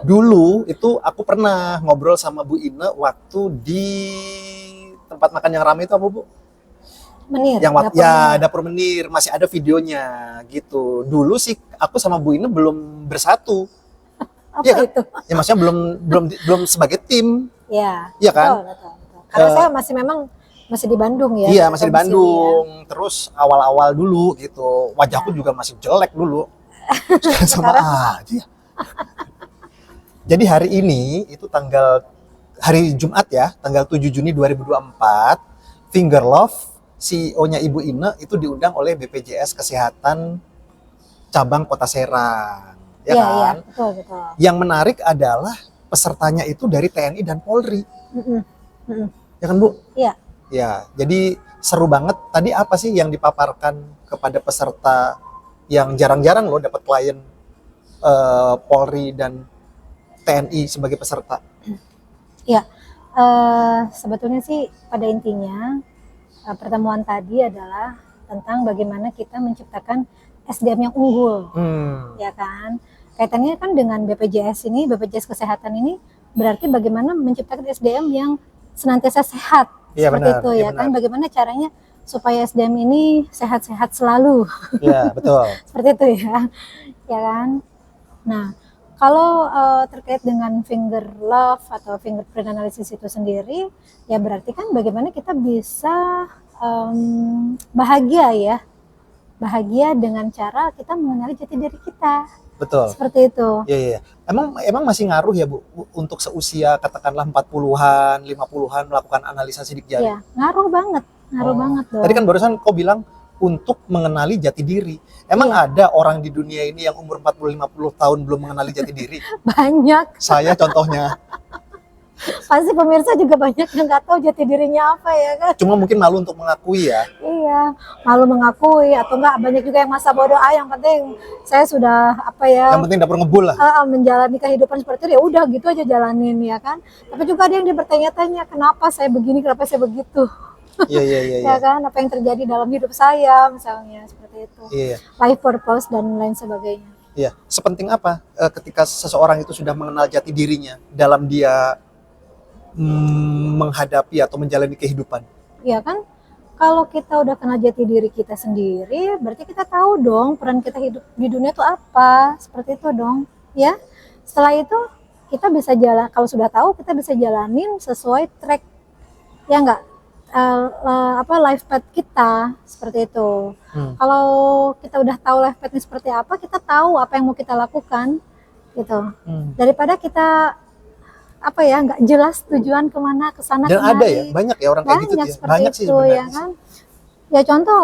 Dulu itu aku pernah ngobrol sama Bu Ine waktu di tempat makan yang ramai itu apa Bu? Menir, Yang dapur ya menir. dapur menir, masih ada videonya gitu. Dulu sih aku sama Bu Ine belum bersatu. Iya Apa kan? itu? Ya maksudnya belum sebagai tim, Ya, iya kan? betul, betul, betul. Karena saya masih di Bandung ya, Iya masih di berdomisili ya. Bandung. Terus awal-awal dulu gitu, wajahku Ya. juga masih jelek dulu. Sama Sekarang aja. Jadi hari ini itu hari Jumat ya, tanggal 7 Juni 2024, Finger Love, CEO-nya Ibu Ine itu diundang oleh BPJS Kesehatan cabang Kota Serang, ya iya, iya, kan? betul, betul. Yang menarik adalah pesertanya itu dari TNI dan Polri, Mm-mm, mm-mm. ya kan Bu? Iya. Ya, jadi seru banget. Tadi apa sih yang dipaparkan kepada peserta yang jarang-jarang loh dapat klien Polri dan TNI sebagai peserta? Iya, sebetulnya sih pada intinya pertemuan tadi adalah tentang bagaimana kita menciptakan SDM yang unggul, ya kan? Kaitannya kan dengan BPJS ini, BPJS Kesehatan ini berarti bagaimana menciptakan SDM yang senantiasa sehat, Iya seperti benar, itu iya ya kan? benar. Bagaimana caranya supaya SDM ini sehat-sehat selalu, Iya, betul. seperti itu ya kan? Nah, kalau terkait dengan finger love atau fingerprint analysis itu sendiri, ya berarti kan bagaimana kita bisa bahagia ya, bahagia dengan cara kita mengenali jati diri kita, Betul. seperti itu. Iya, iya. Emang masih ngaruh ya Bu untuk seusia katakanlah 40-an, 50-an melakukan analisa sidik jari? Ya, ngaruh banget Tadi dong. kan barusan kau bilang untuk mengenali jati diri. Emang Iya, ada orang di dunia ini yang umur 40-50 tahun belum mengenali jati diri? banyak. Saya contohnya. Pasti pemirsa juga banyak yang nggak tahu jati dirinya apa ya kan? Cuma mungkin malu untuk mengakui ya. Iya, malu mengakui atau enggak banyak juga yang masa bodoh yang penting saya sudah apa ya Yang penting dapur ngebul lah. menjalani kehidupan seperti itu ya udah gitu aja jalanin ya kan. Tapi juga ada yang dia bertanya-tanya kenapa saya begini, kenapa saya begitu. Iya, iya, iya, Ya iya. kan, apa yang terjadi dalam hidup saya misalnya seperti itu. Iya, Life purpose dan lain sebagainya. iya. Sepenting apa ketika seseorang itu sudah mengenal jati dirinya dalam dia menghadapi atau menjalani kehidupan? Ya kan, kalau kita udah kenal jati diri kita sendiri, berarti kita tahu dong peran kita hidup di dunia itu apa, seperti itu dong, ya. Setelah itu kita bisa jalan, kalau sudah tahu kita bisa jalanin sesuai track, ya enggak, life path kita seperti itu. Kalau kita udah tahu life path-nya seperti apa, kita tahu apa yang mau kita lakukan, gitu. Daripada kita apa ya nggak jelas tujuan kemana kesana Dan kemari. ada ya, banyak ya orang kayak gitu Banyak ya. seperti Banyak sih itu sebenarnya. ya kan. Ya contoh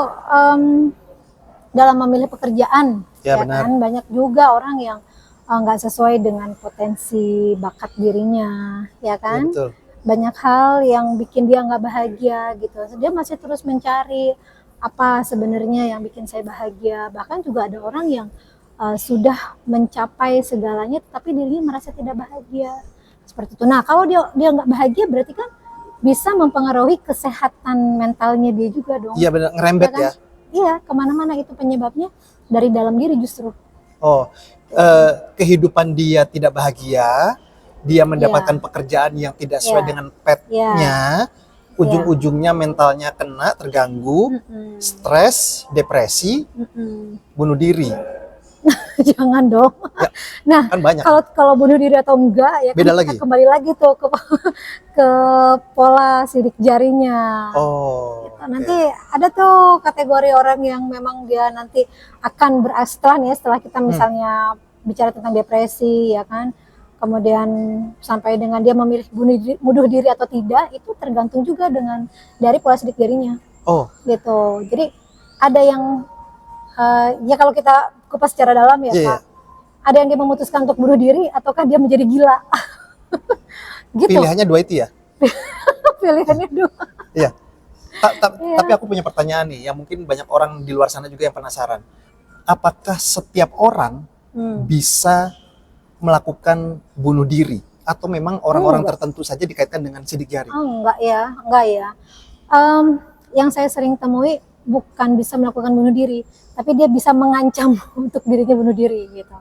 dalam memilih pekerjaan Ya, ya benar. kan banyak juga orang yang nggak sesuai dengan potensi bakat dirinya ya Ya, kan. betul. Banyak hal yang bikin dia nggak bahagia gitu. Dia masih terus mencari apa sebenarnya yang bikin saya bahagia. Bahkan juga ada orang yang sudah mencapai segalanya tapi dirinya merasa tidak bahagia seperti itu. Nah kalau dia nggak bahagia berarti kan bisa mempengaruhi kesehatan mentalnya dia juga dong. Iya benar, ngerembet Ya kan? ya. Iya, kemana-mana itu penyebabnya dari dalam diri justru. Oh, kehidupan dia tidak bahagia, dia mendapatkan pekerjaan yang tidak sesuai Iya. dengan petnya, ujung-ujungnya mentalnya kena, terganggu, stres, depresi, bunuh diri. Jangan dong. Ya, Nah, kan banyak. kalau bunuh diri atau enggak ya Beda kan kita lagi. kembali lagi tuh ke pola sidik jarinya. Oh, Gitu. Nanti ada tuh kategori orang yang memang dia nanti akan setelah kita misalnya bicara tentang depresi ya kan. Kemudian sampai dengan dia memilih bunuh diri atau tidak itu tergantung juga dari pola sidik jarinya. Oh, Gitu. Jadi ada yang ya kalau kita kupas secara dalam ya iya, Pak, ada yang dia memutuskan untuk bunuh diri ataukah dia menjadi gila. Gitu. pilihannya dua itu ya. Pilihannya dua. Iya. Iya. Tapi aku punya pertanyaan nih, yang mungkin banyak orang di luar sana juga yang penasaran. Apakah setiap orang bisa melakukan bunuh diri? Atau memang orang-orang tertentu saja dikaitkan dengan sidik jari? Enggak ya. Yang saya sering temui bukan bisa melakukan bunuh diri, tapi dia bisa mengancam untuk dirinya bunuh diri gitu.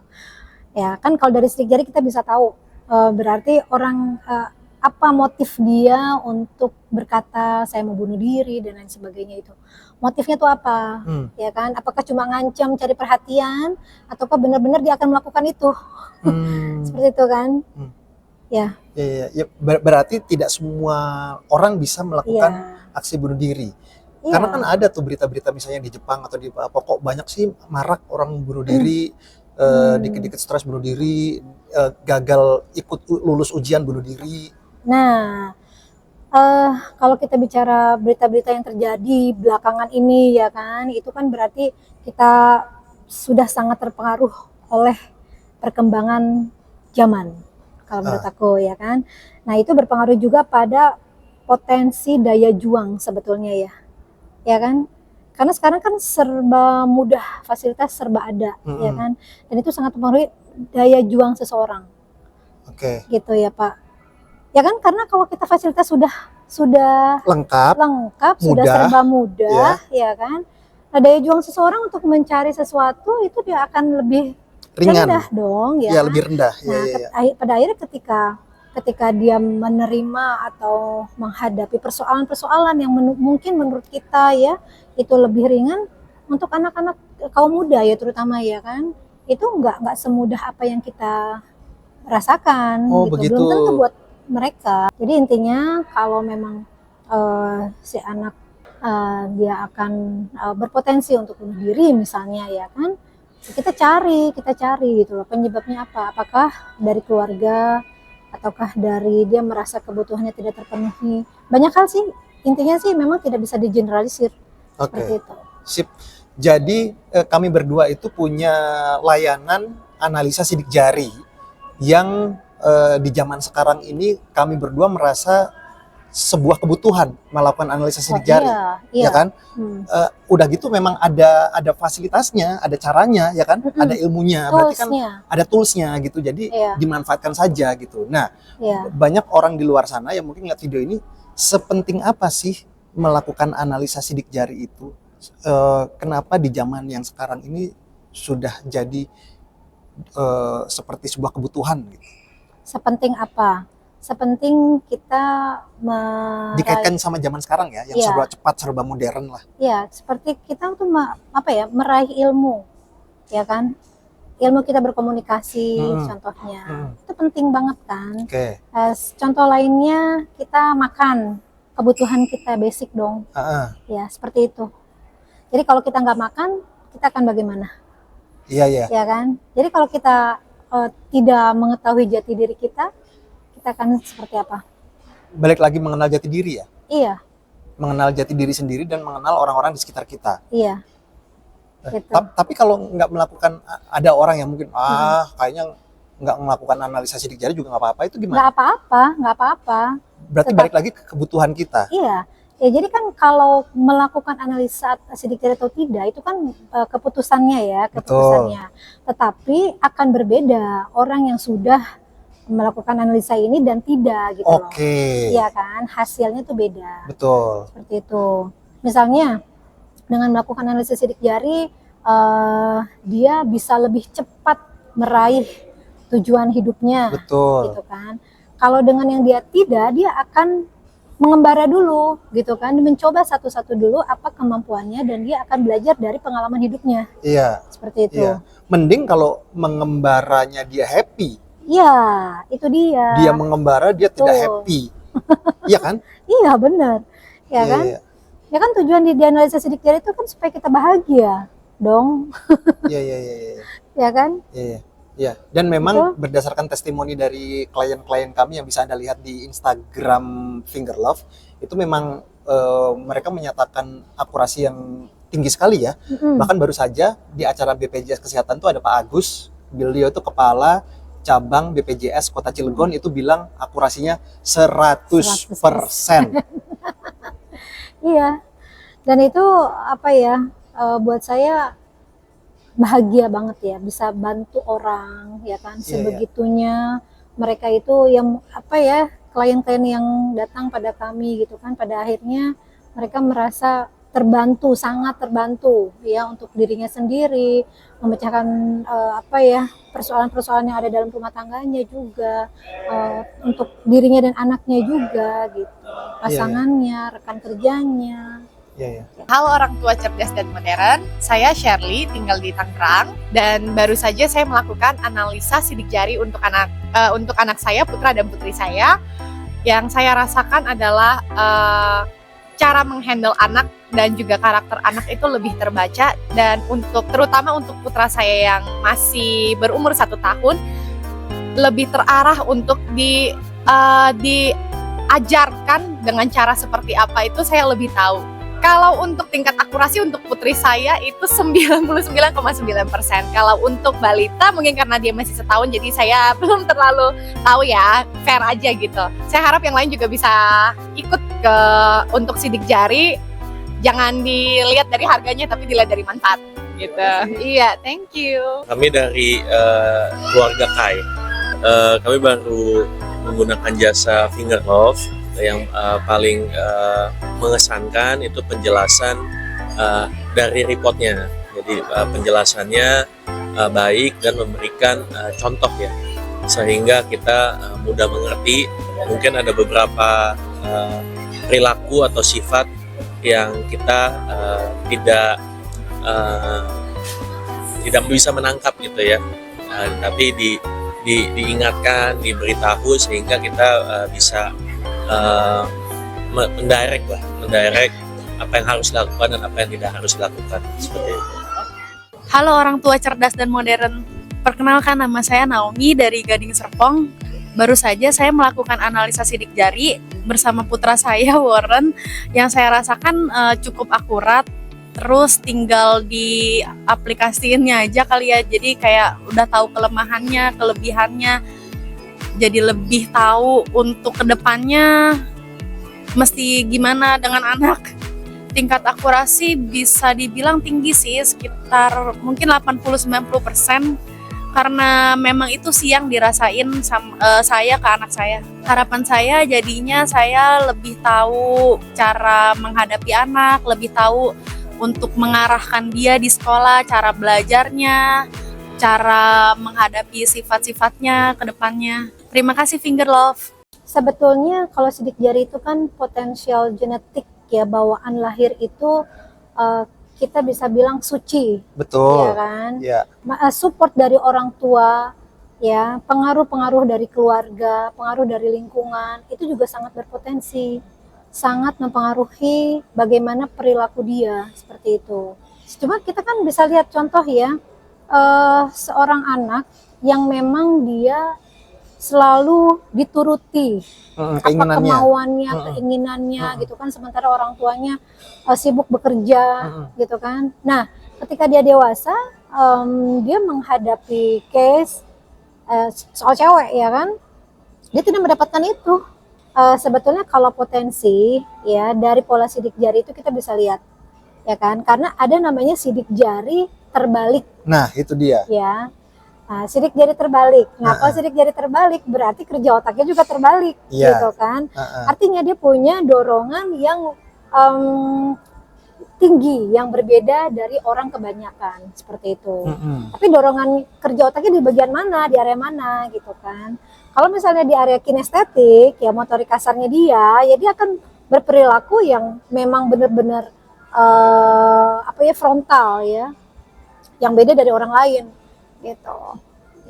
Ya kan kalau dari sidik jari kita bisa tahu berarti orang apa motif dia untuk berkata saya mau bunuh diri dan lain sebagainya itu. Motifnya tuh apa? Ya kan? Apakah cuma ngancam cari perhatian ataukah benar-benar dia akan melakukan itu? Seperti itu kan? Ya. Ya, berarti tidak semua orang bisa melakukan aksi bunuh diri. Karena kan ada tuh berita-berita misalnya di Jepang atau di pokok banyak sih marak orang bunuh diri, dikit-dikit stres bunuh diri, gagal ikut lulus ujian bunuh diri. Nah, kalau kita bicara berita-berita yang terjadi belakangan ini ya kan, itu kan berarti kita sudah sangat terpengaruh oleh perkembangan zaman kalau menurut aku ya kan. Nah itu berpengaruh juga pada potensi daya juang sebetulnya ya kan. Karena sekarang kan serba mudah, fasilitas serba ada ya kan, dan itu sangat mempengaruhi daya juang seseorang. Gitu ya Pak. Ya kan, karena kalau kita fasilitas sudah lengkap, mudah, sudah serba mudah, ya kan. Nah, daya juang seseorang untuk mencari sesuatu itu dia akan lebih ringan rendah dong, ya. Ya, lebih rendah. Nah, pada akhirnya ketika dia menerima atau menghadapi persoalan-persoalan yang mungkin menurut kita ya itu lebih ringan, untuk anak-anak kaum muda ya terutama ya kan, itu nggak semudah apa yang kita rasakan. Oh, gitu. Begitu. Belum tentu buat mereka. Jadi intinya kalau memang si anak dia akan berpotensi untuk bunuh diri misalnya ya kan, kita cari gitu loh penyebabnya apa. Apakah dari keluarga ataukah dari dia merasa kebutuhannya tidak terpenuhi. Banyak hal sih, intinya sih memang tidak bisa digeneralisir. Seperti itu. Sip. Jadi kami berdua itu punya layanan analisa sidik jari yang di zaman sekarang ini kami berdua merasa sebuah kebutuhan melakukan analisa sidik jari, ya kan? Udah gitu memang ada fasilitasnya, ada caranya, ya kan? Ada ilmunya, berarti kan ada toolsnya gitu. Jadi dimanfaatkan saja gitu. Nah, banyak orang di luar sana yang mungkin lihat video ini, sepenting apa sih melakukan analisa sidik jari itu? Kenapa di zaman yang sekarang ini sudah jadi seperti sebuah kebutuhan gitu? Sepenting apa? Sepenting kita dikaitkan sama zaman sekarang ya, yang serba cepat, serba modern lah. Iya, seperti kita tuh meraih ilmu, ya kan? Ilmu kita berkomunikasi, contohnya, itu penting banget kan. Contoh lainnya kita makan, kebutuhan kita basic dong, ya seperti itu. Jadi kalau kita nggak makan, kita akan bagaimana? Iya. Ya kan? Jadi kalau kita tidak mengetahui jati diri kita akan seperti apa? Balik lagi mengenal jati diri ya? Iya. Mengenal jati diri sendiri dan mengenal orang-orang di sekitar kita. Iya. Gitu. Tapi kalau nggak melakukan, ada orang yang mungkin kayaknya nggak melakukan analisa sidik jari juga nggak apa-apa, itu gimana? Nggak apa-apa. Berarti balik lagi ke kebutuhan kita. Iya. Ya jadi kan kalau melakukan analisa sidik jari atau tidak itu kan keputusannya ya, keputusannya. Betul. Tetapi akan berbeda orang yang sudah melakukan analisa ini dan tidak gitu loh. Iya kan, hasilnya tuh beda. Betul. Seperti itu. Misalnya dengan melakukan analisa sidik jari, dia bisa lebih cepat meraih tujuan hidupnya. Betul. Gitu kan. Kalau dengan yang dia tidak, dia akan mengembara dulu gitu kan, mencoba satu-satu dulu apa kemampuannya dan dia akan belajar dari pengalaman hidupnya. Iya. Seperti itu. Iya. Mending kalau mengembaranya dia happy. Iya, itu dia. Dia mengembara, dia tidak happy. Iya kan? Iya, benar. Ya kan? Iya. Ya kan tujuan di analisa sidik jari itu kan supaya kita bahagia dong. Iya. Ya kan? Iya. Dan memang berdasarkan testimoni dari klien-klien kami yang bisa Anda lihat di Instagram Finger Love, itu memang mereka menyatakan akurasi yang tinggi sekali ya. Bahkan baru saja di acara BPJS Kesehatan tuh ada Pak Agus, beliau itu kepala cabang BPJS Kota Cilegon, itu bilang akurasinya 100%. Iya. Dan itu apa ya? Buat saya bahagia banget ya, bisa bantu orang ya kan, sebegitunya. Mereka itu yang apa ya, klien-klien yang datang pada kami gitu kan, pada akhirnya mereka merasa terbantu, sangat terbantu ya untuk dirinya sendiri, memecahkan persoalan-persoalan yang ada dalam rumah tangganya juga, untuk dirinya dan anaknya juga gitu, pasangannya, rekan kerjanya. Iya, iya. Halo orang tua cerdas dan modern, saya Shirley, tinggal di Tangerang, dan baru saja saya melakukan analisa sidik jari untuk anak saya, putra dan putri saya. Yang saya rasakan adalah cara menghandle anak dan juga karakter anak itu lebih terbaca, dan terutama untuk putra saya yang masih berumur 1 tahun lebih terarah untuk diajarkan dengan cara seperti apa itu saya lebih tahu. Kalau untuk tingkat akurasi untuk putri saya itu 99,9%. Kalau untuk balita mungkin karena dia masih setahun jadi saya belum terlalu tahu ya, fair aja gitu. Saya harap yang lain juga bisa ikut untuk sidik jari. Jangan dilihat dari harganya tapi dilihat dari manfaat gitu. Iya, thank you. Kami dari keluarga Kai. Kami baru menggunakan jasa Finger Love. Yang paling mengesankan itu penjelasan dari reportnya. Jadi penjelasannya baik dan memberikan contoh ya, sehingga kita mudah mengerti. Mungkin ada beberapa perilaku atau sifat yang kita tidak bisa menangkap gitu ya, tapi diingatkan, diberitahu sehingga kita bisa mendirect apa yang harus dilakukan dan apa yang tidak harus dilakukan, seperti itu. Halo orang tua cerdas dan modern, perkenalkan nama saya Naomi dari Gading Serpong. Baru saja saya melakukan analisa sidik jari bersama putra saya Warren, yang saya rasakan cukup akurat. Terus tinggal di aplikasiinnya aja kali ya, jadi kayak udah tahu kelemahannya, kelebihannya, jadi lebih tahu untuk kedepannya mesti gimana dengan anak. Tingkat akurasi bisa dibilang tinggi sih, sekitar mungkin 80-90%, karena memang itu sih yang dirasain saya ke anak saya. Harapan saya jadinya saya lebih tahu cara menghadapi anak, lebih tahu untuk mengarahkan dia di sekolah, cara belajarnya, cara menghadapi sifat-sifatnya ke depannya. Terima kasih Finger Love. Sebetulnya kalau sidik jari itu kan potensial genetik ya, bawaan lahir itu kita bisa bilang suci. Betul. Ya kan? Iya. Support dari orang tua ya, pengaruh-pengaruh dari keluarga, pengaruh dari lingkungan itu juga sangat berpotensi, sangat mempengaruhi bagaimana perilaku dia, seperti itu. Cuma kita kan bisa lihat contoh ya, seorang anak yang memang dia selalu dituruti apa kemauannya, keinginannya gitu kan, sementara orang tuanya sibuk bekerja gitu kan. Nah, ketika dia dewasa, dia menghadapi case soal cewek ya kan, dia tidak mendapatkan itu. Sebetulnya kalau potensi ya dari pola sidik jari itu kita bisa lihat ya kan, karena ada namanya sidik jari terbalik. Nah, itu dia. Ya. Nah, sidik jari terbalik. Nah, kalau sidik jari terbalik berarti kerja otaknya juga terbalik, gitu kan? Artinya dia punya dorongan yang tinggi, yang berbeda dari orang kebanyakan, seperti itu. Tapi dorongan kerja otaknya di bagian mana, di area mana, gitu kan? Kalau misalnya di area kinestetik, ya motorik kasarnya dia, ya dia akan berperilaku yang memang benar-benar frontal ya, yang beda dari orang lain. Gitu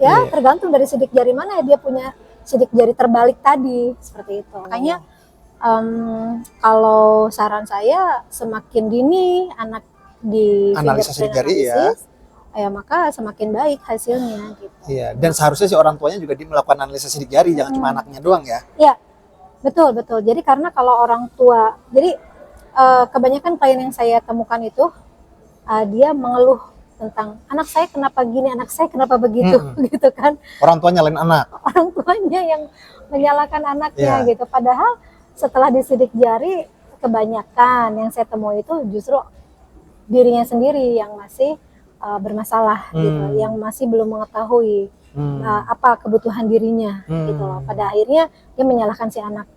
ya, tergantung dari sidik jari mana ya dia punya sidik jari terbalik tadi, seperti itu. Makanya kalau saran saya semakin dini anak di analisa sidik jari ya, maka semakin baik hasilnya gitu. Iya, dan seharusnya si orang tuanya juga melakukan analisa sidik jari, jangan cuma anaknya doang ya. Iya, betul. Jadi karena kalau orang tua, jadi kebanyakan klien yang saya temukan itu dia mengeluh tentang anak saya kenapa gini, anak saya kenapa begitu, gitu kan. Orang tua nyalain anak. Orang tuanya yang menyalahkan anaknya gitu. Padahal setelah disidik jari, kebanyakan yang saya temui itu justru dirinya sendiri yang masih bermasalah gitu, yang masih belum mengetahui apa kebutuhan dirinya gitu loh. Pada akhirnya dia menyalahkan si anak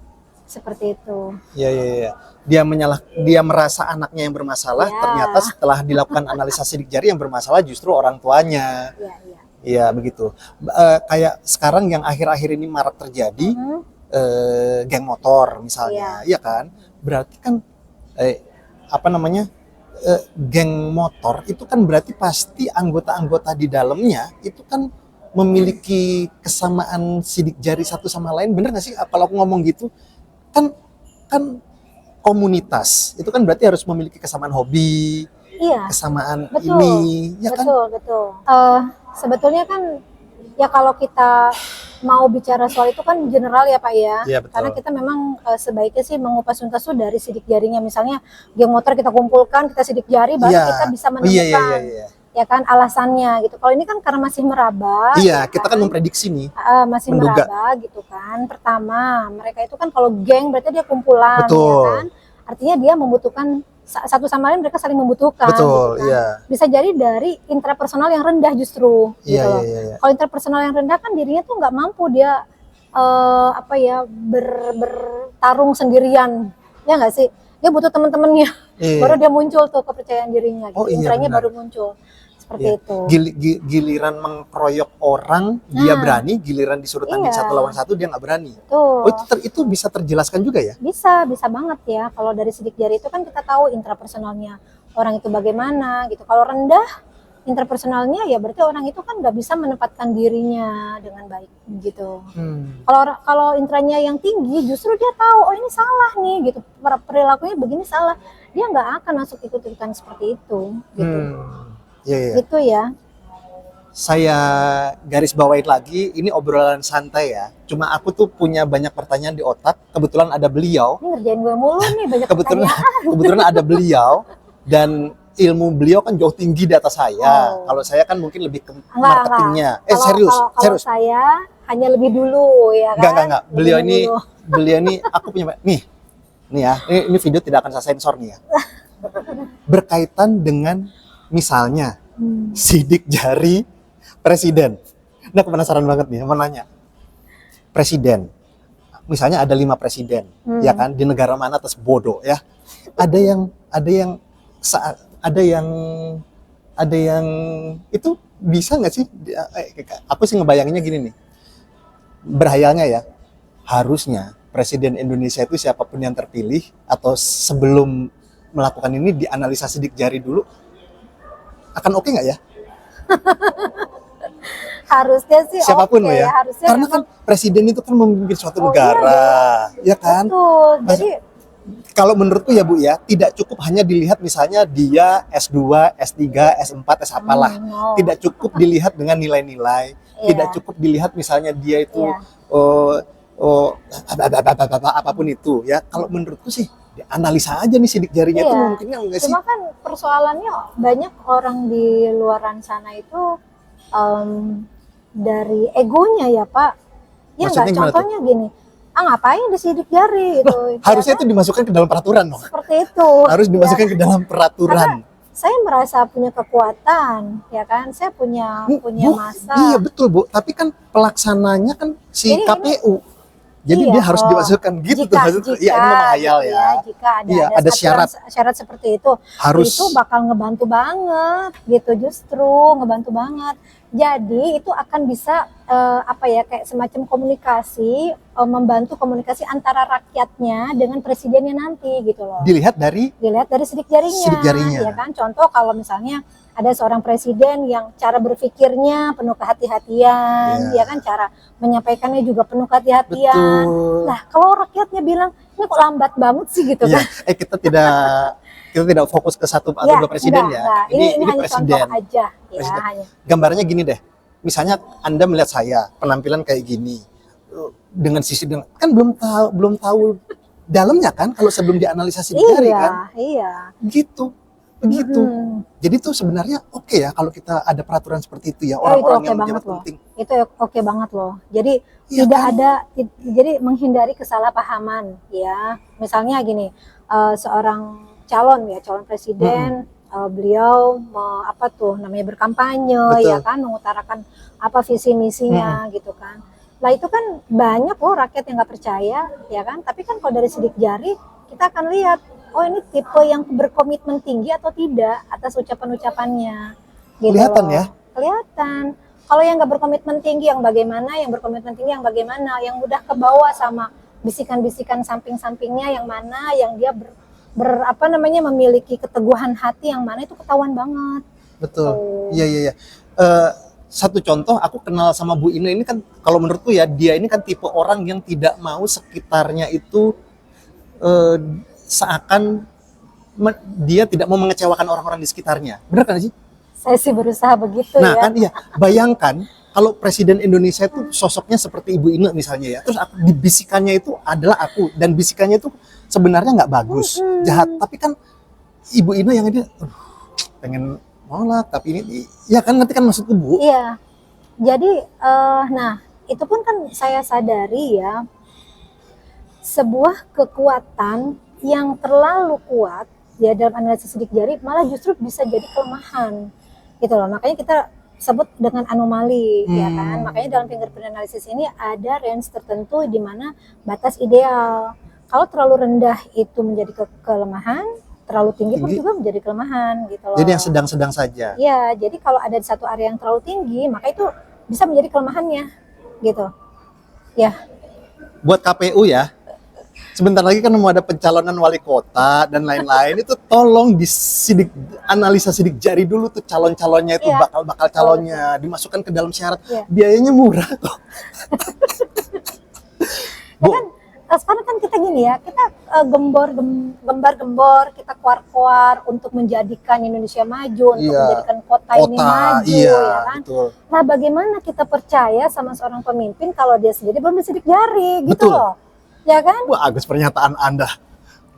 seperti itu. Iya. Dia merasa anaknya yang bermasalah, Ya. ternyata setelah dilakukan analisa sidik jari yang bermasalah justru orang tuanya. Iya, iya. Iya, begitu. Kayak sekarang yang akhir-akhir ini marak terjadi, geng motor misalnya, iya kan? Berarti kan apa namanya? Geng motor itu kan berarti pasti anggota-anggota di dalamnya itu kan memiliki kesamaan sidik jari satu sama lain, bener nggak sih? Kalau aku ngomong gitu, kan komunitas itu kan berarti harus memiliki kesamaan hobi, Iya, kesamaan betul. ini, ya kan? Betul. Sebetulnya kan ya kalau kita mau bicara soal itu kan general ya Pak ya. Iya, betul. Karena kita memang sebaiknya sih mengupas tuntas tuh dari sidik jarinya. Misalnya geng motor kita kumpulkan, kita sidik jari baru Iya. kita bisa Oh, menemukan iya. ya kan alasannya gitu. Kalau ini kan karena masih meraba. Iya, ya kita kan memprediksi nih. masih menduga. meraba gitu kan. Pertama, mereka itu kan kalau geng berarti dia kumpulan Betul. ya kan. Artinya dia membutuhkan satu sama lain, mereka saling membutuhkan Betul, gitu kan. iya. Bisa jadi dari intrapersonal yang rendah justru gitu Iya, loh. iya. Kalau interpersonal yang rendah kan dirinya tuh nggak mampu dia bertarung sendirian, ya nggak sih? Dia butuh teman-temannya, Iya. baru dia muncul tuh kepercayaan dirinya. Gitu. Oh, iya, Intranya benar. baru muncul seperti Iya. itu. Giliran mengkeroyok orang dia berani, giliran disuruh tanding Iya. 1 lawan 1 dia nggak berani. Tuh. Oh, itu bisa terjelaskan juga ya? Bisa banget ya. Kalau dari sidik jari itu kan kita tahu intrapersonalnya orang itu bagaimana gitu. Kalau rendah interpersonalnya ya berarti orang itu kan nggak bisa menempatkan dirinya dengan baik gitu. Kalau intranya yang tinggi justru dia tahu oh ini salah nih gitu, perilakunya begini salah, dia nggak akan masuk ikut-ikutan seperti itu gitu. Iya. Gitu ya. Saya garis bawain lagi, ini obrolan santai ya. Cuma aku tuh punya banyak pertanyaan di otak. Kebetulan ada beliau. Ini ngerjain gue mulu nih banyak Kebetulan ada beliau dan ilmu beliau kan jauh tinggi di atas saya. Oh. Kalau saya kan mungkin lebih ke Enggak. marketingnya. Kalau Serius. saya hanya lebih dulu ya kan. Enggak. Beliau ini aku punya nih ya. Ini video tidak akan saya sensor nih ya. Berkaitan dengan misalnya sidik jari presiden. Nah, aku penasaran banget nih, mau nanya. Presiden. Misalnya ada 5 presiden, ya kan? Di negara mana terus bodoh ya. Ada yang itu bisa nggak sih? Aku sih ngebayanginnya gini nih. Berhayalnya ya, harusnya presiden Indonesia itu siapapun yang terpilih atau sebelum melakukan ini dianalisa sidik jari dulu, akan oke nggak ya? Harusnya sih Siapapun oke, loh ya. harusnya Karena memang, kan presiden itu kan memimpin suatu Oh, negara, ya kan? betul. Jadi Kalau menurutku ya Bu ya, tidak cukup hanya dilihat misalnya dia S2, S3, S4, S apalah. no. Tidak cukup dilihat dengan nilai-nilai. Iya. Tidak cukup dilihat misalnya dia itu apapun itu ya. Kalau menurutku sih analisa aja nih sidik jarinya Iya. itu mungkinnya enggak sih? Cuma kan persoalannya banyak orang di luaran sana itu dari egonya ya Pak. Ya Maksudnya nggak, gimana tuh? contohnya gini, ngapain disidik jari gitu. Harusnya ya itu dimasukkan ke dalam peraturan dong. seperti itu. Harus dimasukkan ke dalam peraturan. Saya merasa punya kekuatan, ya kan? Saya punya Bu, masa. iya betul Bu, tapi kan pelaksananya kan si Ini- KPU. Jadi Iya, dia harus dimasukkan gitu tuh maksudnya. Iya, ini mah hayal gitu ya. Jika Iya, ada syarat seperti itu, Harus itu bakal ngebantu banget gitu, justru ngebantu banget. Jadi itu akan bisa kayak semacam komunikasi, membantu komunikasi antara rakyatnya dengan presidennya nanti gitu loh. dilihat dari Dilihat dari sidik jarinya, Sidik jarinya. ya kan? Contoh kalau misalnya ada seorang presiden yang cara berpikirnya penuh kehati-hatian, Iya. ya kan, cara menyampaikannya juga penuh kehati-hatian. betul. Nah, kalau rakyatnya bilang ini kok lambat banget sih gitu Iya. kan? Kita tidak fokus ke satu atau dua presiden ya. enggak. Ini hanya presiden. contoh aja, ya Presiden. hanya. Gambarnya gini deh. Misalnya Anda melihat saya penampilan kayak gini dengan kan belum tahu dalamnya kan kalau sebelum dianalisa sidik jari kan. Iya. Begitu. Mm-mm. Jadi tuh sebenarnya oke ya kalau kita ada peraturan seperti itu ya, itu orang-orang oke yang banget menjabat loh. penting. Itu oke banget loh. Jadi Iya tidak kan? jadi menghindari kesalahpahaman ya. Misalnya gini, seorang calon presiden, beliau namanya berkampanye, Betul. ya kan, mengutarakan apa visi misinya gitu kan. Lah itu kan banyak loh rakyat yang nggak percaya, ya kan? Tapi kan kalau dari sidik jari kita akan lihat, oh ini tipe yang berkomitmen tinggi atau tidak atas ucapan-ucapannya. Gitu Kelihatan loh. ya? Kelihatan. Kalau yang nggak berkomitmen tinggi yang bagaimana, yang berkomitmen tinggi yang bagaimana, yang udah kebawa sama bisikan-bisikan samping-sampingnya yang mana, yang dia apa namanya memiliki keteguhan hati yang mana itu ketahuan banget. Betul. Tuh. Iya, iya, iya. Satu contoh, aku kenal sama Bu Ine ini kan, kalau menurutku ya, dia ini kan tipe orang yang tidak mau sekitarnya itu seakan dia tidak mau mengecewakan orang-orang di sekitarnya. Benar kan sih? Saya sih berusaha begitu Nah ya. kan iya, bayangkan kalau Presiden Indonesia itu sosoknya seperti Ibu Ine misalnya ya, terus bisikannya itu adalah aku, dan bisikannya itu sebenarnya nggak bagus, jahat, tapi kan Ibu Ine yang dia pengen nolak, tapi ini, ya kan nanti kan maksudku Bu. Iya. Jadi, nah itu pun kan saya sadari ya, sebuah kekuatan yang terlalu kuat ya dalam analisis sidik jari malah justru bisa jadi kelemahan gitu loh. Makanya kita sebut dengan anomali ya kan. Makanya dalam fingerprint analysis ini ada range tertentu di mana batas ideal. Kalau terlalu rendah itu menjadi kelemahan, terlalu tinggi pun juga menjadi kelemahan gitu loh. Jadi yang sedang-sedang saja. Iya, jadi kalau ada di satu area yang terlalu tinggi, maka itu bisa menjadi kelemahannya gitu. Ya. Buat KPU ya, sebentar lagi kan mau ada pencalonan wali kota dan lain-lain, itu tolong analisa sidik jari dulu tuh calon-calonnya itu, Iya. bakal calonnya dimasukkan ke dalam syarat. Iya. Biayanya murah kok. Bu, Kan sekarang kan kita gini ya, kita gembar-gembor, kita kuar-kuar untuk menjadikan Indonesia maju, untuk Iya. menjadikan kota ini maju, iya, ya kan? betul. Nah, bagaimana kita percaya sama seorang pemimpin kalau dia sendiri belum bersidik jari, gitu Betul. loh, ya kan? Wah, Agus pernyataan Anda.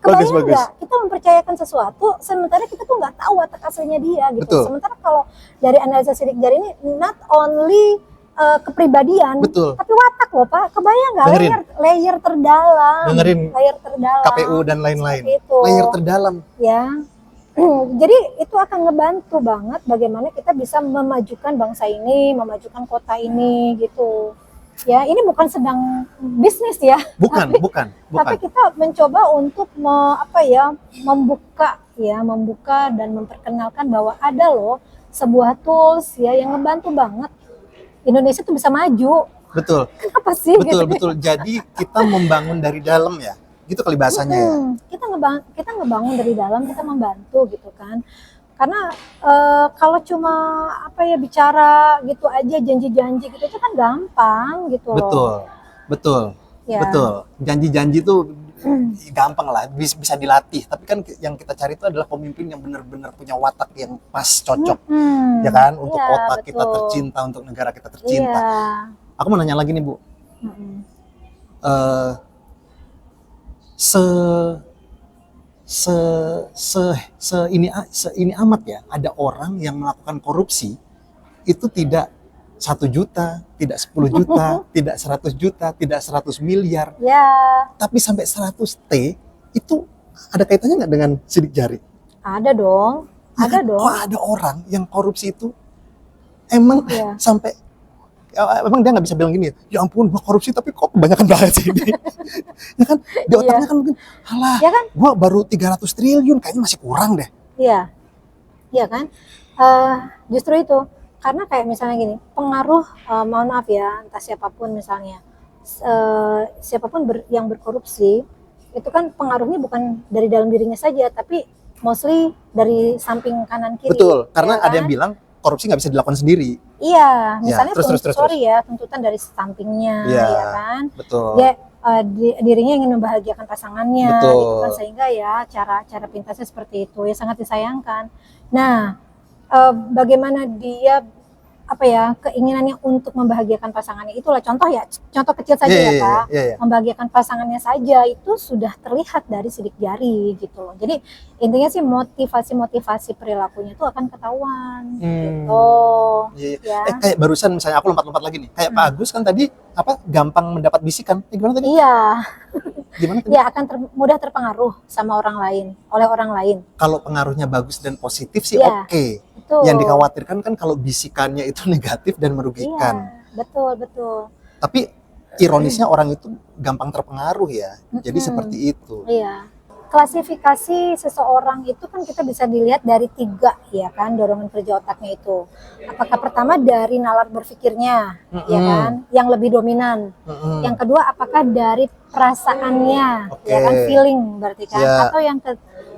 Kebayang Bagus. nggak? Kita mempercayakan sesuatu, sementara kita tuh nggak tahu watak aslinya dia, gitu. Betul. Sementara kalau dari analisa sidik jari ini, not only kepribadian, Betul. tapi watak loh Pak. Kebayang nggak Dengerin. layer terdalam, Dengerin layer terdalam, KPU dan lain-lain. seperti itu. Layer terdalam. Ya, jadi itu akan ngebantu banget bagaimana kita bisa memajukan bangsa ini, memajukan kota ini, gitu. Ya, ini bukan sedang bisnis ya. Bukan, bukan. Tapi kita mencoba untuk membuka dan memperkenalkan bahwa ada loh sebuah tools ya yang ngebantu banget Indonesia tuh bisa maju. Betul. Kenapa sih? Betul, gitu? betul. Jadi kita membangun dari dalam ya. Gitu kali bahasanya ya. Kita ngebangun dari dalam, kita membantu gitu kan. Karena kalau cuma bicara gitu aja, janji-janji gitu itu kan gampang gitu loh. Betul. Ya. Betul. Janji-janji itu gampang lah, bisa dilatih. Tapi kan yang kita cari itu adalah pemimpin yang benar-benar punya watak yang pas, cocok. Ya kan? Untuk Iya, kota kita betul. tercinta, untuk negara kita tercinta. Iya. Aku mau nanya lagi nih Bu. Mm-mm. Eh, ini amat ya, ada orang yang melakukan korupsi itu tidak 1 juta, tidak 10 juta, tidak 100 juta, tidak 100 miliar, Ya, tapi sampai 100 T, itu ada kaitannya nggak dengan sidik jari? ada dong. Ya Ada kan? dong. Kok ada orang yang korupsi itu emang Iya. sampai emang dia nggak bisa bilang gini, ya ampun gua korupsi tapi kok kebanyakan banget sih ini. Ya kan, di otaknya kan mungkin, alah Ya kan? gua baru 300 triliun kayaknya masih kurang deh. Iya. Iya kan? Justru itu. Karena kayak misalnya gini, pengaruh, mohon maaf ya, entah siapapun misalnya, siapapun yang berkorupsi, itu kan pengaruhnya bukan dari dalam dirinya saja, tapi mostly dari samping kanan kiri. Betul, karena ya ada yang kan? bilang korupsi nggak bisa dilakukan sendiri. Iya, misalnya terus. tuntutan dari sampingnya, Iya. ya kan? Betul. Dia dirinya ingin membahagiakan pasangannya, Betul. gitu kan, sehingga ya cara pintasnya seperti itu, ya sangat disayangkan. Nah, bagaimana dia keinginannya untuk membahagiakan pasangannya, itulah contoh kecil saja ya Pak. Iya. Membahagiakan pasangannya saja itu sudah terlihat dari sidik jari gitu loh. Jadi intinya sih motivasi perilakunya itu akan ketahuan gitu. Iya. Ya. Kayak barusan misalnya aku lompat-lompat lagi nih, kayak Pak Agus kan tadi gampang mendapat bisikan. Gimana tadi? Iya, Gimana tadi? dia akan mudah terpengaruh sama orang lain, oleh orang lain. Kalau pengaruhnya bagus dan positif sih Iya. oke. Betul. Yang dikhawatirkan kan kalau bisikannya itu negatif dan merugikan. Iya, betul. Tapi ironisnya orang itu gampang terpengaruh ya. Jadi seperti itu. Iya. Klasifikasi seseorang itu kan kita bisa dilihat dari 3 ya kan, dorongan kerja otaknya itu. Apakah pertama dari nalar berpikirnya, ya kan, yang lebih dominan. Yang kedua apakah dari perasaannya, ya kan, Oke. feeling berarti kan. Ya. Atau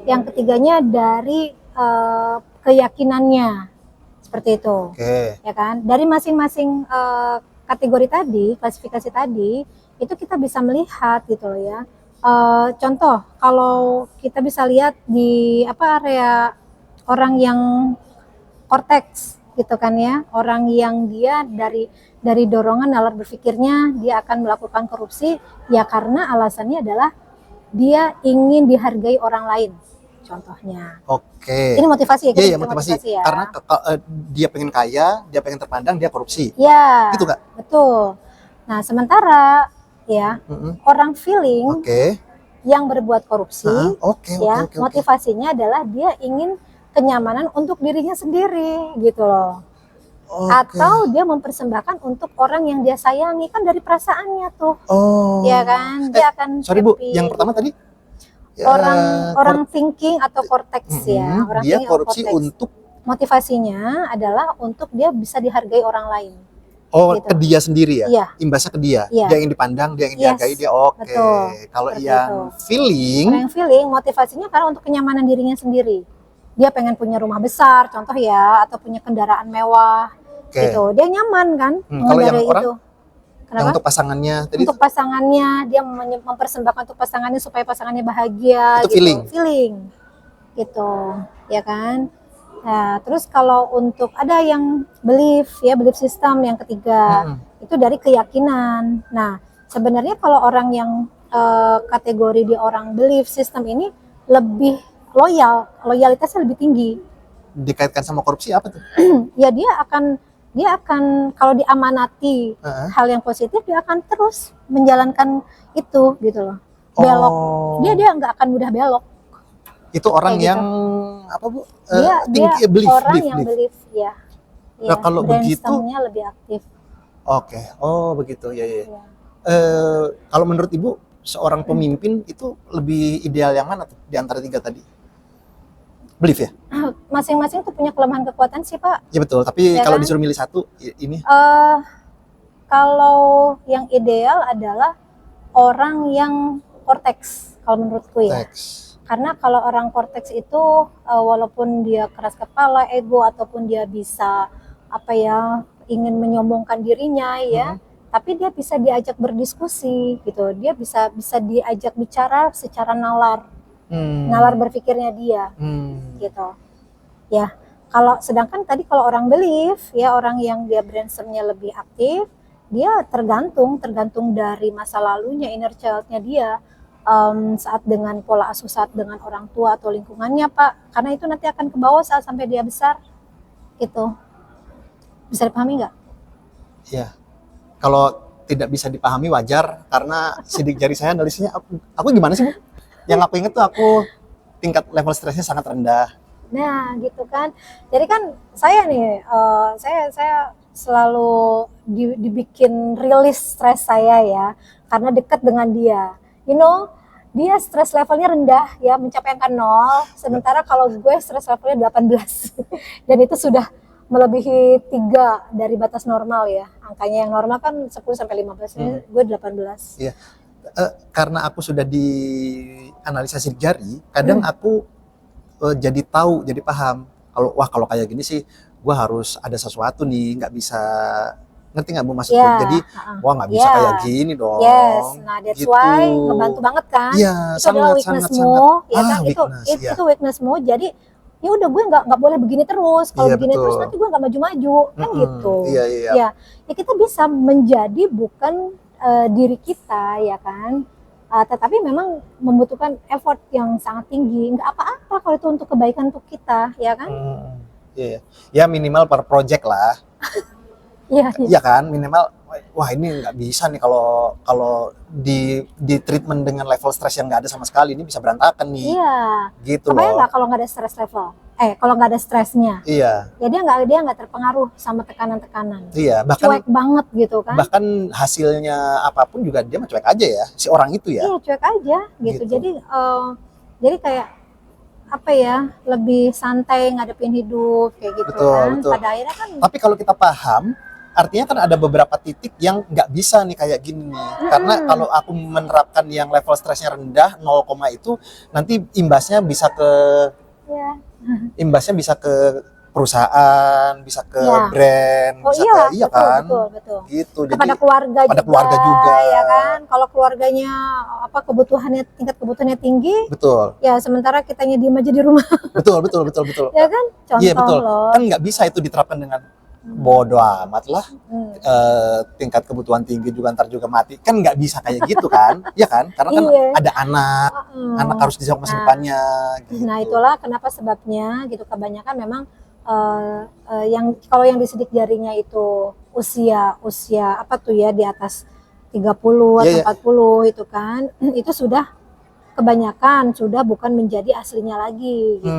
yang ketiganya dari keyakinannya. Seperti itu. Oke. Ya kan, dari masing-masing kategori tadi, klasifikasi tadi, itu kita bisa melihat gitu loh ya. Contoh, kalau kita bisa lihat di area orang yang korteks gitu kan ya, orang yang dia dari dorongan nalar berpikirnya dia akan melakukan korupsi ya karena alasannya adalah dia ingin dihargai orang lain. Contohnya. Oke. Ini motivasi ya, kita Iya, bicara motivasi. ya. Karena dia pengen kaya, dia pengen terpandang, dia korupsi. Ya, Gitu Kak? betul. Nah, sementara ya orang feeling Oke. yang berbuat korupsi, Oke. ya motivasinya adalah dia ingin kenyamanan untuk dirinya sendiri gitu loh. Oke. Atau dia mempersembahkan untuk orang yang dia sayangi, kan dari perasaannya tuh, Oh. ya kan, dia akan Sorry Bu, happy. yang pertama tadi orang thinking atau cortex ya, orang dia thinking korupsi atau cortex. untuk Motivasinya adalah untuk dia bisa dihargai orang lain. Gitu. ke dia sendiri ya? Iya. Imbasnya ke dia. Iya. Dia ingin dipandang, dia ingin Yes, dihargai, dia oke. betul. Kalau Seperti yang itu. feeling, Orang yang feeling motivasinya karena untuk kenyamanan dirinya sendiri. Dia pengen punya rumah besar, contoh ya, atau punya kendaraan mewah, oke. gitu. Dia nyaman kan Kalau yang mengendarai orang, itu. yang Kenapa? untuk pasangannya tadi Untuk pasangannya, dia mempersembahkan untuk pasangannya supaya pasangannya bahagia. Itu gitu. feeling. Gitu, ya kan. Nah, terus kalau untuk ada yang belief system yang ketiga, itu dari keyakinan. Nah, sebenarnya kalau orang yang kategori di orang belief system ini lebih loyalitasnya lebih tinggi. dikaitkan sama korupsi apa tuh? Ya dia akan kalau diamanati hal yang positif, dia akan terus menjalankan itu gitu loh. Belok. Oh. Dia nggak akan mudah belok. Itu orang Kayak yang apa Bu? Dia belief, orang belief, yang belief. belief ya. Nah, kalau begitu- brainstormnya lebih aktif. Oke. Oh, begitu. Ya. Ya. Kalau menurut Ibu, seorang pemimpin itu lebih ideal yang mana tuh di antara 3 tadi? Belief ya? Masing-masing tuh punya kelemahan kekuatan sih Pak. Ya betul, tapi Ya kalau kan? disuruh milih satu ini Kalau yang ideal adalah orang yang korteks kalau menurutku ya. teks. Karena kalau orang korteks itu walaupun dia keras kepala, ego ataupun dia bisa ingin menyombongkan dirinya ya, tapi dia bisa diajak berdiskusi gitu. Dia bisa diajak bicara secara nalar berpikirnya dia gitu. Ya. Sedangkan tadi kalau orang belief ya, orang yang dia brainstormnya lebih aktif, dia tergantung dari masa lalunya, inner child-nya dia. Saat dengan pola asuh, saat dengan orang tua atau lingkungannya Pak, karena itu nanti akan ke bawah saat sampai dia besar gitu. Bisa dipahami nggak? Ya, kalau tidak bisa dipahami wajar karena sidik jari saya analisnya aku gimana sih Bu? Yang aku inget tuh aku tingkat level stresnya sangat rendah. Nah gitu kan, jadi kan saya nih saya selalu dibikin rilis stres saya ya, karena dekat dengan dia. Dia stres levelnya rendah ya, mencapai angka 0, sementara kalau gue stres levelnya 18 dan itu sudah melebihi 3 dari batas normal ya. Angkanya yang normal kan 10 sampai 15, ini gue 18. Iya. Karena aku sudah di analisa sidik jari, kadang aku jadi tahu, jadi paham kalau kayak gini sih gue harus ada sesuatu nih, nggak bisa, ngerti nggak Bu maksudku? Yeah. Jadi wah nggak bisa kayak gini dong. Yes, nah that's gitu. why ngebantu banget kan. Iya, itu adalah weakness-mu, ya kan? weakness, iya. Itu weakness-mu. Jadi ya udah, gue nggak boleh begini terus. Kalau Iya, begini betul. terus nanti gue nggak maju-maju, kan gitu. Iya. Ya kita bisa menjadi bukan diri kita ya kan. Tetapi memang membutuhkan effort yang sangat tinggi. Nggak apa-apa kalau itu untuk kebaikan untuk kita, ya kan? Iya. Ya minimal per project lah. Iya. Iya kan, minimal wah ini nggak bisa nih kalau di treatment dengan level stres yang nggak ada sama sekali, ini bisa berantakan nih. Iya. Gitu Kebayang loh. nggak kalau nggak ada stress level? kalau nggak ada stresnya, Iya, ya dia nggak terpengaruh sama tekanan-tekanan. iya. Cuek banget gitu kan? Bahkan hasilnya apapun juga dia mah cuek aja ya, si orang itu ya. Iya cuek aja gitu. Gitu. Jadi kayak apa ya, lebih santai ngadepin hidup kayak gitu Betul, kan. betul. Pada akhirnya kan Tapi kalau kita paham, artinya kan ada beberapa titik yang nggak bisa nih kayak gini nih. Karena kalau aku menerapkan yang level stresnya rendah, 0, itu nanti ya. imbasnya bisa ke perusahaan, bisa ke Ya. brand, Oh bisa iya, ke iya betul, kan. betul. Gitu. Kepada Jadi keluarga pada juga, keluarga juga. ya kan. Kalau keluarganya tingkat kebutuhannya tinggi, betul. ya sementara kitanya diem aja di rumah, Betul. ya kan? Iya, Contoh betul. loh. Kan nggak bisa itu diterapkan dengan bodo amat lah. Hmm. Tingkat kebutuhan tinggi juga ntar juga mati, kan nggak bisa kayak gitu kan. Ya kan, karena kan Iya. ada anak Mm. harus dijawab masa depannya gitu. Nah itulah kenapa sebabnya gitu, kebanyakan memang kalau yang di sidik jarinya itu usia apa tuh ya, di atas 30 atau Iya, iya. 40 itu kan, itu sudah kebanyakan sudah bukan menjadi aslinya lagi gitu.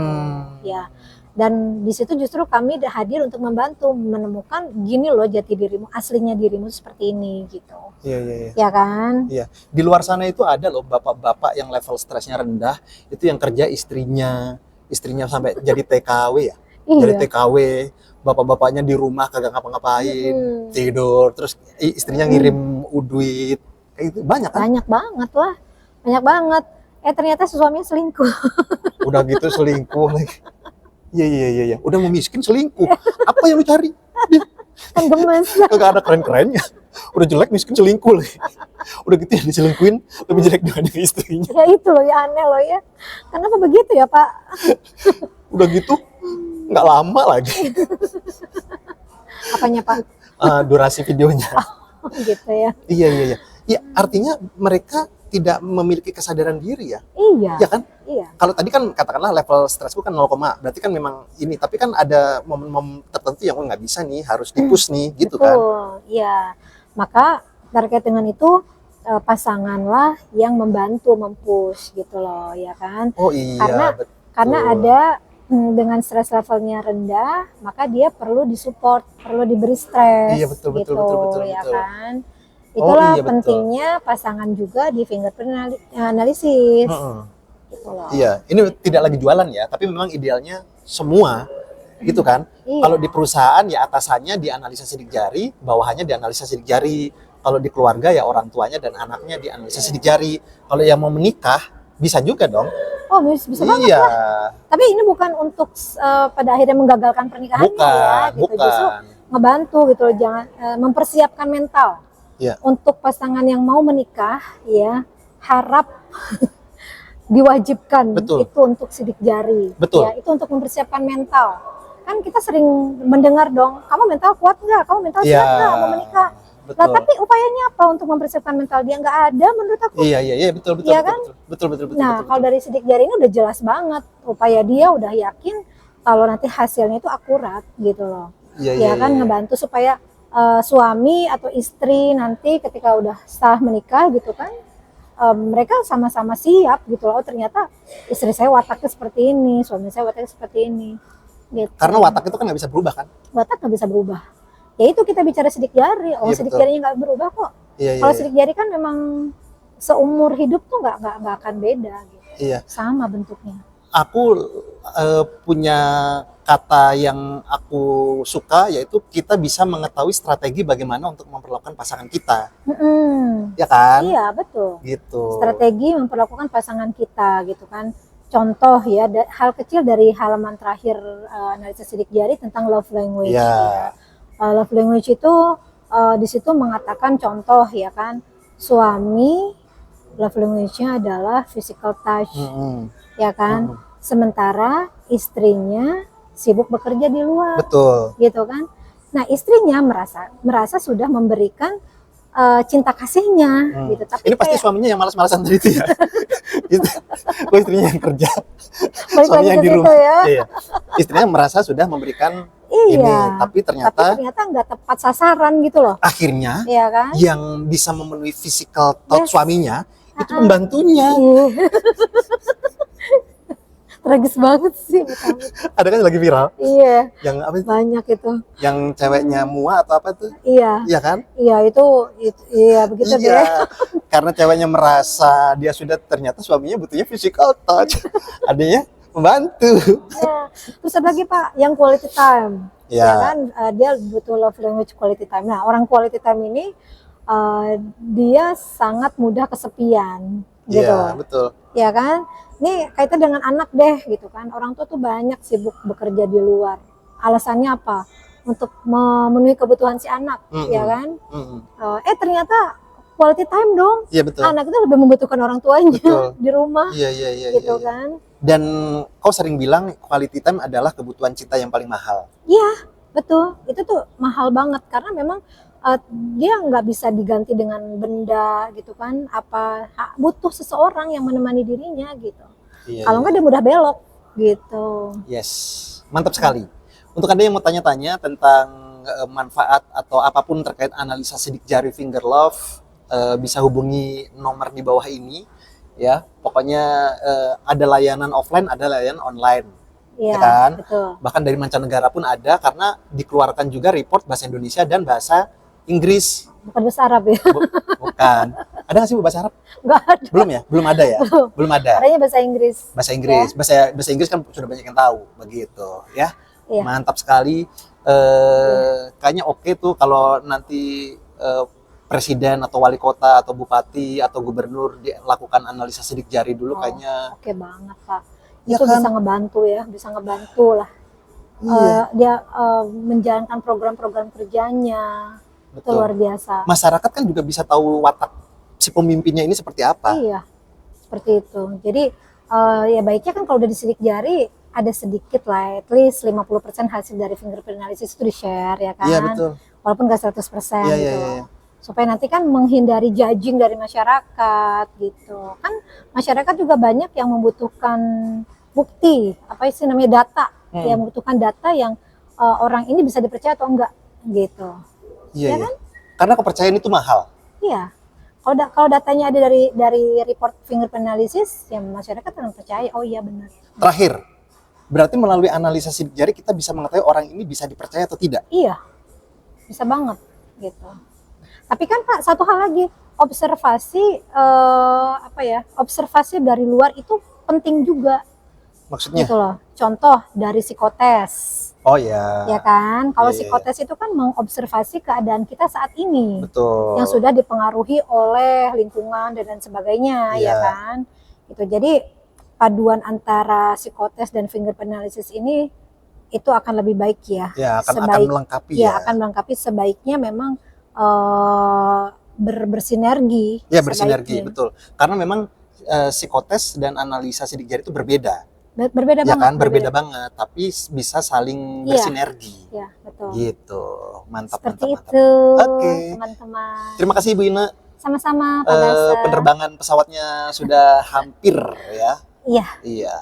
Ya. Dan di situ justru kami hadir untuk membantu menemukan gini loh jati dirimu, aslinya dirimu seperti ini gitu. Iya. Ya kan? Di luar sana itu ada loh bapak-bapak yang level stresnya rendah, itu yang kerja istrinya sampai jadi TKW ya. Jadi Iya. TKW, bapak-bapaknya di rumah kagak ngapa-ngapain, tidur, terus istrinya ngirim duit, kayak gitu banyak kan? Banyak banget lah. Banyak banget. Ternyata suaminya selingkuh. Udah gitu selingkuh lagi. Iya. Udah mau miskin selingkuh. Apa yang lu cari? Kan gemes. Kagak ada keren-kerennya. Udah jelek miskin selingkuh lagi. Udah gitu ya diselingkuhin lebih jelek dibanding istrinya. Ya itu loh ya, aneh loh ya. Kenapa begitu ya Pak? Udah gitu nggak lama lagi Apanya Pak? durasi videonya. Gitu ya. Iya. Ya artinya mereka tidak memiliki kesadaran diri ya. Iya. Ya kan? Iya. Kalau tadi kan katakanlah level stresku kan 0, berarti kan memang ini. Tapi kan ada momen-momen tertentu yang nggak bisa nih, harus di-push nih, gitu kan? Betul. Iya. Maka terkait dengan itu pasanganlah yang membantu mempush gitu loh, ya kan? Oh iya. Karena ada dengan stres levelnya rendah, maka dia perlu disupport, perlu diberi stres. Iya, betul, gitu, ya betul. kan? Itulah iya, betul. pentingnya pasangan juga di fingerprint analisis. Gitu loh. Iya, ini tidak lagi jualan ya, tapi memang idealnya semua gitu kan. Iya. Kalau di perusahaan ya atasannya dianalisa sidik jari, bawahannya dianalisa sidik jari. Kalau di keluarga ya orang tuanya dan anaknya dianalisa sidik jari. Kalau yang mau menikah bisa juga dong. Oh bisa banget Iya. lah. Tapi ini bukan untuk pada akhirnya menggagalkan pernikahannya ya, gitu. Justru Bukan. ngebantu gitu loh, jangan mempersiapkan mental. Iya. Untuk pasangan yang mau menikah ya, harap diwajibkan Betul. itu untuk sidik jari. Betul. Ya, itu untuk mempersiapkan mental. Kan kita sering mendengar dong, kamu mental kuat nggak? Kamu mental siap nggak mau menikah? Betul. Nah, tapi upayanya apa untuk mempersiapkan mental dia? Nggak ada menurut aku. Iya, betul. Iya kan? Betul. Nah, kalau dari sidik jari ini udah jelas banget. Upaya dia udah yakin kalau nanti hasilnya itu akurat gitu loh. Iya, kan ngebantu supaya suami atau istri nanti ketika udah setelah menikah gitu kan, mereka sama-sama siap gitu loh. Oh, ternyata istri saya wataknya seperti ini, suami saya wataknya seperti ini. Gitu. Karena watak itu kan nggak bisa berubah kan? Watak nggak bisa berubah. Ya itu kita bicara sidik jari. Oh, Iya, sidik betul. jarinya nggak berubah kok. Iya. Kalau sidik jari kan memang seumur hidup tuh nggak akan beda gitu. Iya. Sama bentuknya. Aku punya kata yang aku suka, yaitu kita bisa mengetahui strategi bagaimana untuk memperlakukan pasangan kita, ya kan? Iya betul. Gitu. Strategi memperlakukan pasangan kita gitu kan. Contoh ya, hal kecil dari halaman terakhir analisis sidik jari tentang love language. Iya. Ya. Love language itu di situ mengatakan contoh ya kan, suami love language-nya adalah physical touch, ya kan. Sementara istrinya sibuk bekerja di luar. Betul. Gitu kan. Nah, istrinya merasa sudah memberikan cinta kasihnya gitu. Tapi Ini pasti suaminya yang malas-malasan tadi itu ya. Gitu. Kok istrinya yang kerja, balik suaminya lagi yang ke di situ rumah. ya. Iya. Istrinya merasa sudah memberikan Iya. ini, tapi ternyata nggak tepat sasaran gitu loh. akhirnya Iya kan? yang bisa memenuhi physical touch Yes. suaminya itu pembantunya. Iya. Tragis banget sih Betawi. Ada kan lagi viral Iya, yang apa itu? banyak itu. Yang ceweknya mua atau apa tuh? Iya, Iya kan? iya iya begitu deh. Iya, karena ceweknya merasa dia sudah, ternyata suaminya butuhnya physical touch. Adanya membantu. Nah, terus ada lagi Pak, yang quality time. Ya. Ya kan, dia butuh love language quality time. Nah, orang quality time ini dia sangat mudah kesepian gitu. Iya, betul. Ya kan? Ini kaitan dengan anak deh gitu kan. Orang tua tuh banyak sibuk bekerja di luar. Alasannya apa? Untuk memenuhi kebutuhan si anak, ya kan? Ternyata quality time dong. Iya, betul. Anak itu lebih membutuhkan orang tuanya Betul. di rumah Iya, gitu iya. kan. Dan kau sering bilang quality time adalah kebutuhan cinta yang paling mahal. Iya, betul. Itu tuh mahal banget karena memang dia nggak bisa diganti dengan benda gitu kan. Butuh seseorang yang menemani dirinya gitu. Iya, Kalau nggak dia mudah belok gitu. Yes, mantap sekali. Untuk Anda yang mau tanya-tanya tentang manfaat atau apapun terkait analisa sidik jari finger love, bisa hubungi nomor di bawah ini. Ya, pokoknya ada layanan offline, ada layanan online. Iya, Ya kan? betul. Bahkan dari mancanegara pun ada, karena dikeluarkan juga report bahasa Indonesia dan bahasa Inggris. Bukan bahasa Arab ya. Bukan. Ada nggak sih Bu bahasa Arab? Nggak ada. Belum ya? Belum ada ya? Belum ada. Adanya bahasa Inggris. Bahasa Inggris. Bahasa Inggris kan sudah banyak yang tahu, begitu ya. Iya. Mantap sekali. Kayaknya oke tuh kalau nanti presiden atau wali kota atau bupati atau gubernur dilakukan analisa sidik jari dulu, Oh, kayaknya. Oke banget Pak. Ya Itu kan? bisa ngebantu ya, bisa ngebantu lah. Iya, Dia menjalankan program-program kerjanya. Itu luar betul. biasa. Masyarakat kan juga bisa tahu watak si pemimpinnya ini seperti apa. Iya, seperti itu. Jadi ya baiknya kan kalau udah disidik jari ada sedikit lah, at least 50% hasil dari fingerprint analysis itu di-share ya kan. Iya, betul. Walaupun nggak 100% Iya, gitu. iya, iya. Supaya nanti kan menghindari judging dari masyarakat gitu. Kan masyarakat juga banyak yang membutuhkan bukti, apa sih namanya, data. Yang membutuhkan data yang orang ini bisa dipercaya atau enggak gitu. Iya, Ya iya. Karena kepercayaan itu mahal. Iya. Kalau datanya ada dari report fingerprint analysis, ya masyarakat akan percaya. Oh iya benar. Terakhir, berarti melalui analisa sidik jari kita bisa mengetahui orang ini bisa dipercaya atau tidak. Iya, bisa banget gitu. Tapi kan Pak, satu hal lagi, observasi observasi dari luar itu penting juga Maksudnya? gitu loh. Contoh dari psikotes, Oh ya. ya kan? Kalau Iya, iya, psikotes itu kan mengobservasi keadaan kita saat ini. Betul. Yang sudah dipengaruhi oleh lingkungan dan lain sebagainya, Iya. ya kan? Itu jadi paduan antara psikotes dan fingerprint analysis ini itu akan lebih baik ya. Ya, akan melengkapi ya. ya. Akan melengkapi, sebaiknya memang bersinergi. Ya, bersinergi, sebaiknya. betul. Karena memang psikotes dan analisa sidik jari itu berbeda. Berbeda Ya banget. kan, berbeda banget, tapi bisa saling Iya. bersinergi. Ya, betul. Gitu. Mantap, Seperti mantap, mantap. itu, Oke. teman-teman. Terima kasih Ibu Ina. Sama-sama, Pak Gasa. Penerbangan pesawatnya sudah hampir ya. Iya. Iya.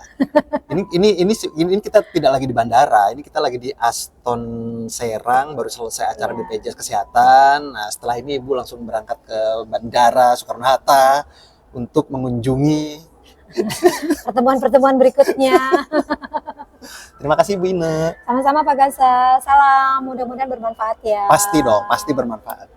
Ini kita tidak lagi di bandara, ini kita lagi di Aston Serang, baru selesai acara Iya. BPJS Kesehatan. Nah, setelah ini Ibu langsung berangkat ke Bandara Soekarno-Hatta untuk mengunjungi. Pertemuan-pertemuan berikutnya. Terima kasih Bu Ina. Sama-sama Pak Gasa. Salam, mudah-mudahan bermanfaat ya. Pasti dong, pasti bermanfaat.